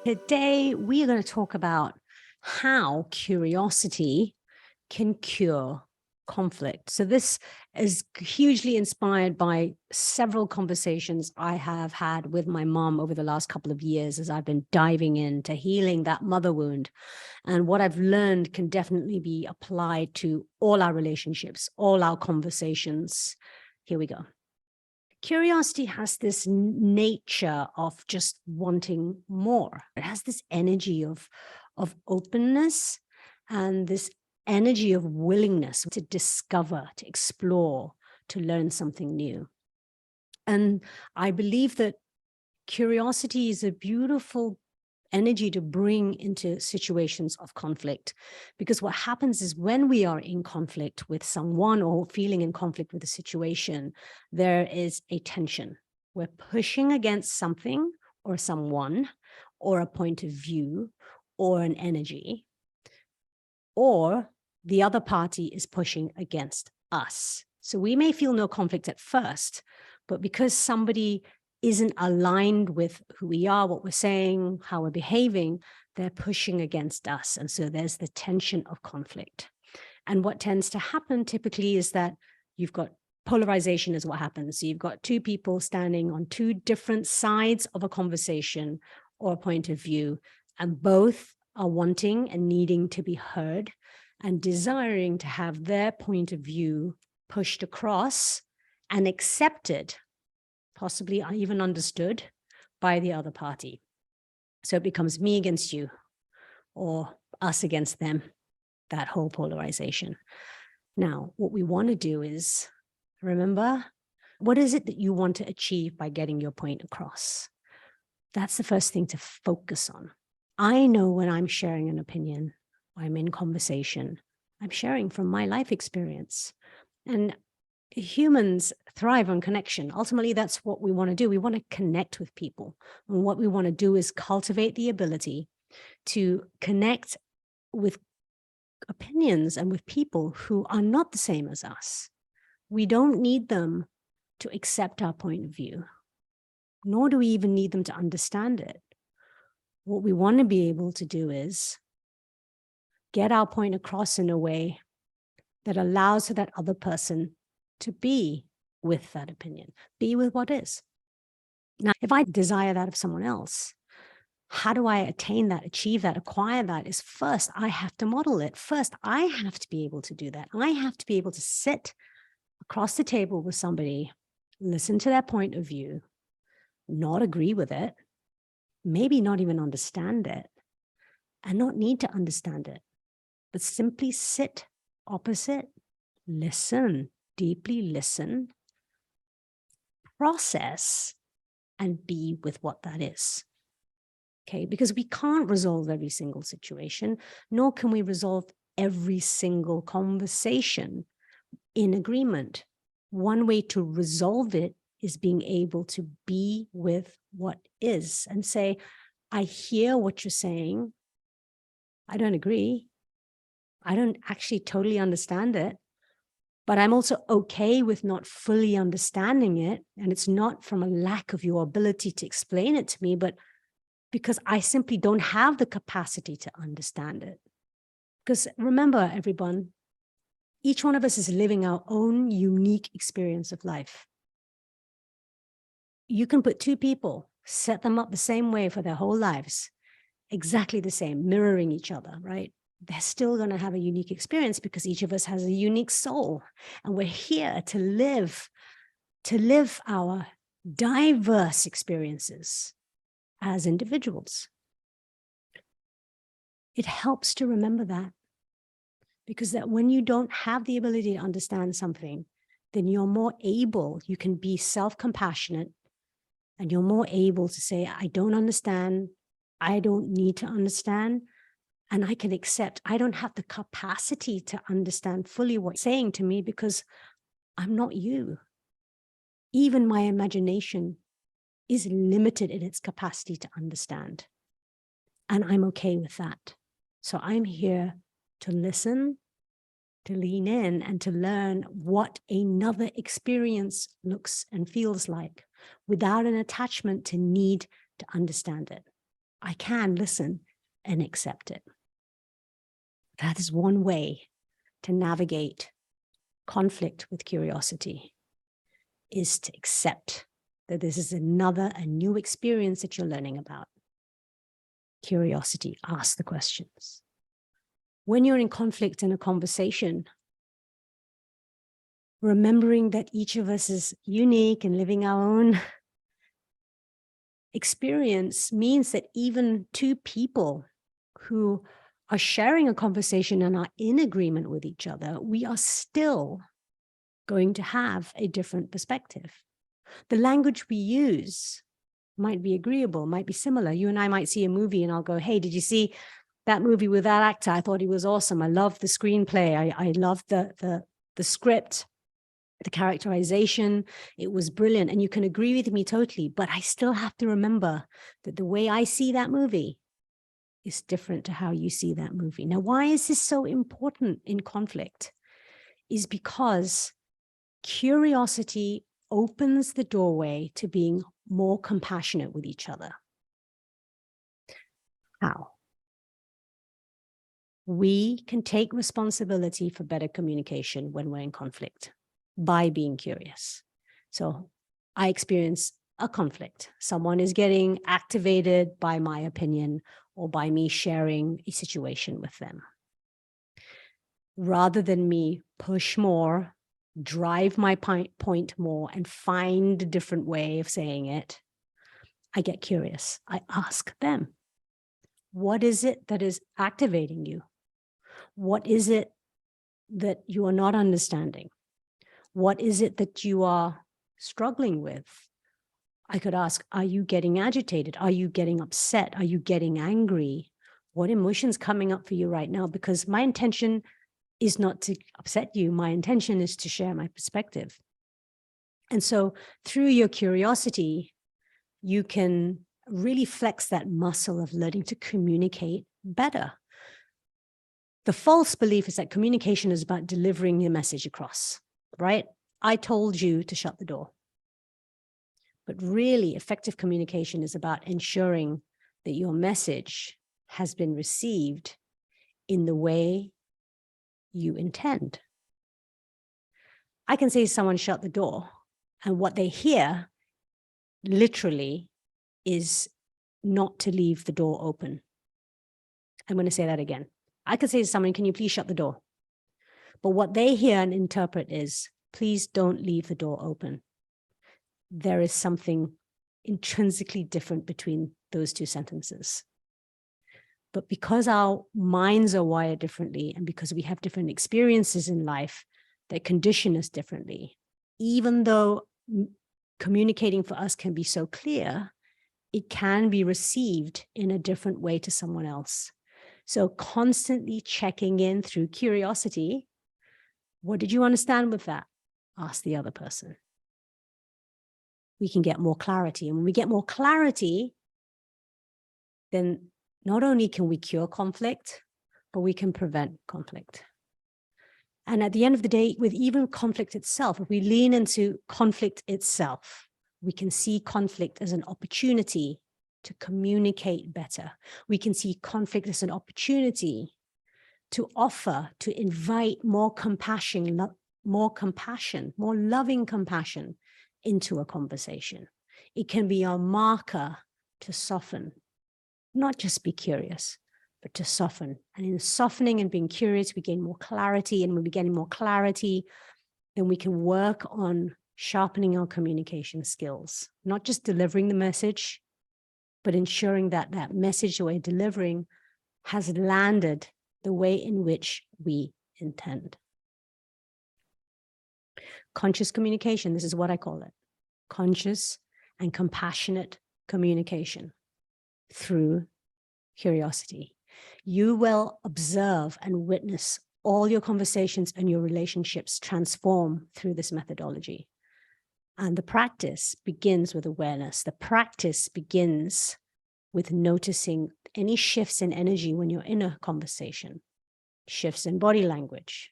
Today, we are going to talk about how curiosity can cure conflict. So, this is hugely inspired by several conversations I have had with my mom over the last couple of years as I've been diving into healing that mother wound. And what I've learned can definitely be applied to all our relationships, all our conversations. Here we go. Curiosity has this nature of just wanting more. It has this energy of openness and this energy of willingness to discover, to explore, to learn something new. And I believe that curiosity is a beautiful energy to bring into situations of conflict. Because what happens is when we are in conflict with someone or feeling in conflict with a situation, there is a tension. We're pushing against something or someone or a point of view or an energy, or the other party is pushing against us. So we may feel no conflict at first, but because somebody isn't aligned with who we are, what we're saying, how we're behaving, they're pushing against us. And so there's the tension of conflict. And what tends to happen typically is that you've got polarization is what happens. So you've got two people standing on two different sides of a conversation or a point of view, and both are wanting and needing to be heard and desiring to have their point of view pushed across and accepted, possibly even understood by the other party. So it becomes me against you or us against them, that whole polarization. Now, what we want to do is remember, what is it that you want to achieve by getting your point across? That's the first thing to focus on. I know when I'm sharing an opinion, I'm in conversation, I'm sharing from my life experience. And humans thrive on connection. Ultimately, that's what we want to do. We want to connect with people. And what we want to do is cultivate the ability to connect with opinions and with people who are not the same as us. We don't need them to accept our point of view, nor do we even need them to understand it. What we want to be able to do is get our point across in a way that allows that other person to be with that opinion, be with what is. Now, if I desire that of someone else, how do I attain that, achieve that, acquire that? Is first, I have to model it. First, I have to be able to do that. I have to be able to sit across the table with somebody, listen to their point of view, not agree with it, maybe not even understand it, and not need to understand it, but simply sit opposite, listen, deeply listen, process, and be with what that is. Okay, because we can't resolve every single situation, nor can we resolve every single conversation in agreement. One way to resolve it is being able to be with what is and say, I hear what you're saying. I don't agree. I don't actually totally understand it, but I'm also okay with not fully understanding it. And it's not from a lack of your ability to explain it to me, but because I simply don't have the capacity to understand it. Because remember, everyone, each one of us is living our own unique experience of life. You can put two people, set them up the same way for their whole lives, exactly the same, mirroring each other, right? They're still going to have a unique experience because each of us has a unique soul. And we're here to live our diverse experiences as individuals. It helps to remember that, because that when you don't have the ability to understand something, then you're more able, you can be self-compassionate, and you're more able to say, I don't understand, I don't need to understand, and I can accept, I don't have the capacity to understand fully what you're saying to me because I'm not you. Even my imagination is limited in its capacity to understand. And I'm okay with that. So I'm here to listen, to lean in, and to learn what another experience looks and feels like without an attachment to need to understand it. I can listen and accept it. That is one way to navigate conflict with curiosity, is to accept that this is a new experience that you're learning about. Curiosity, ask the questions. When you're in conflict in a conversation, remembering that each of us is unique and living our own experience means that even two people who are sharing a conversation and are in agreement with each other, we are still going to have a different perspective. The language we use might be agreeable, might be similar. You and I might see a movie and I'll go, hey, did you see that movie with that actor? I thought he was awesome. I loved the screenplay. I loved the script, the characterization. It was brilliant. And you can agree with me totally, but I still have to remember that the way I see that movie is different to how you see that movie. Now, why is this so important in conflict? Is because curiosity opens the doorway to being more compassionate with each other. How? We can take responsibility for better communication when we're in conflict by being curious. So I experience a conflict. Someone is getting activated by my opinion or by me sharing a situation with them. Rather than me push more, drive my point more, and find a different way of saying it, I get curious. I ask them, what is it that is activating you? What is it that you are not understanding? What is it that you are struggling with? I could ask, are you getting agitated? Are you getting upset? Are you getting angry? What emotion's coming up for you right now? Because my intention is not to upset you. My intention is to share my perspective. And so through your curiosity, you can really flex that muscle of learning to communicate better. The false belief is that communication is about delivering your message across, right? I told you to shut the door. But really, effective communication is about ensuring that your message has been received in the way you intend. I can say to someone, shut the door, and what they hear literally is not to leave the door open. I'm going to say that again. I could say to someone, can you please shut the door? But what they hear and interpret is, please don't leave the door open. There is something intrinsically different between those two sentences. But because our minds are wired differently and because we have different experiences in life that condition us differently, even though communicating for us can be so clear, it can be received in a different way to someone else. So constantly checking in through curiosity, what did you understand with that? Ask the other person. We can get more clarity. And when we get more clarity, then not only can we cure conflict, but we can prevent conflict. And at the end of the day, with even conflict itself, if we lean into conflict itself, we can see conflict as an opportunity to communicate better. We can see conflict as an opportunity to offer, to invite more compassion, more loving compassion into a conversation. It can be a marker to soften, not just be curious, but to soften. And in softening and being curious, we gain more clarity. And when we gain more clarity, then we can work on sharpening our communication skills, not just delivering the message, but ensuring that that message that we're delivering has landed the way in which we intend. Conscious communication, this is what I call it. Conscious and compassionate communication through curiosity. You will observe and witness all your conversations and your relationships transform through this methodology. And the practice begins with awareness. The practice begins with noticing any shifts in energy when you're in a conversation, shifts in body language.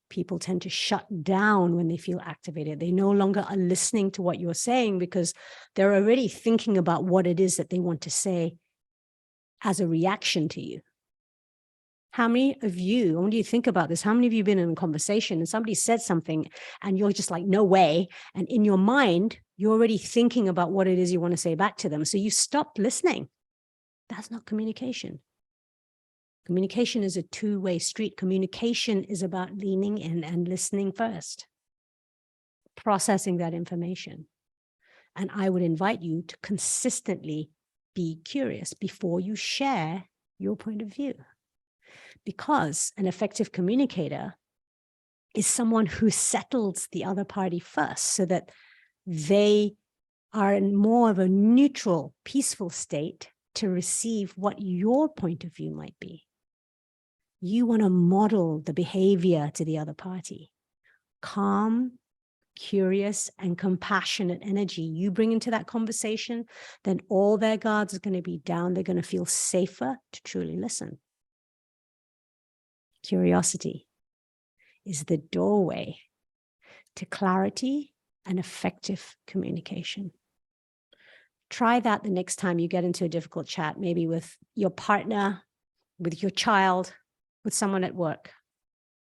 People tend to shut down when they feel activated. They no longer are listening to what you're saying because they're already thinking about what it is that they want to say as a reaction to you. How many of you, when you think about this, how many of you have been in a conversation and somebody said something and you're just like, no way. And in your mind, you're already thinking about what it is you want to say back to them. So you stopped listening. That's not communication. Communication is a two-way street. Communication is about leaning in and listening first, processing that information. And I would invite you to consistently be curious before you share your point of view. Because an effective communicator is someone who settles the other party first so that they are in more of a neutral, peaceful state to receive what your point of view might be. You want to model the behavior to the other party. Calm, curious, and compassionate energy you bring into that conversation, then all their guards are going to be down. They're going to feel safer to truly listen. Curiosity is the doorway to clarity and effective communication. Try that the next time you get into a difficult chat, maybe with your partner, with your child, with someone at work.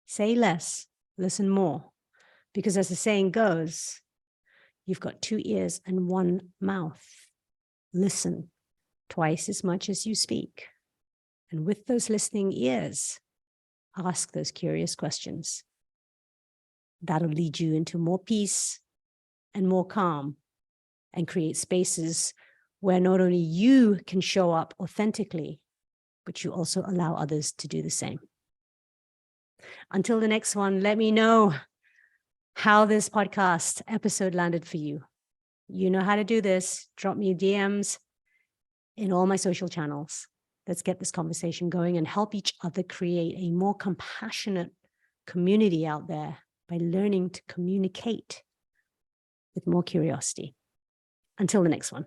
Say less, listen more. Because as the saying goes, you've got 2 ears and 1 mouth. Listen twice as much as you speak. And with those listening ears, ask those curious questions. That'll lead you into more peace and more calm and create spaces where not only you can show up authentically, but you also allow others to do the same. Until the next one, let me know how this podcast episode landed for you. You know how to do this. Drop me DMs in all my social channels. Let's get this conversation going and help each other create a more compassionate community out there by learning to communicate with more curiosity. Until the next one.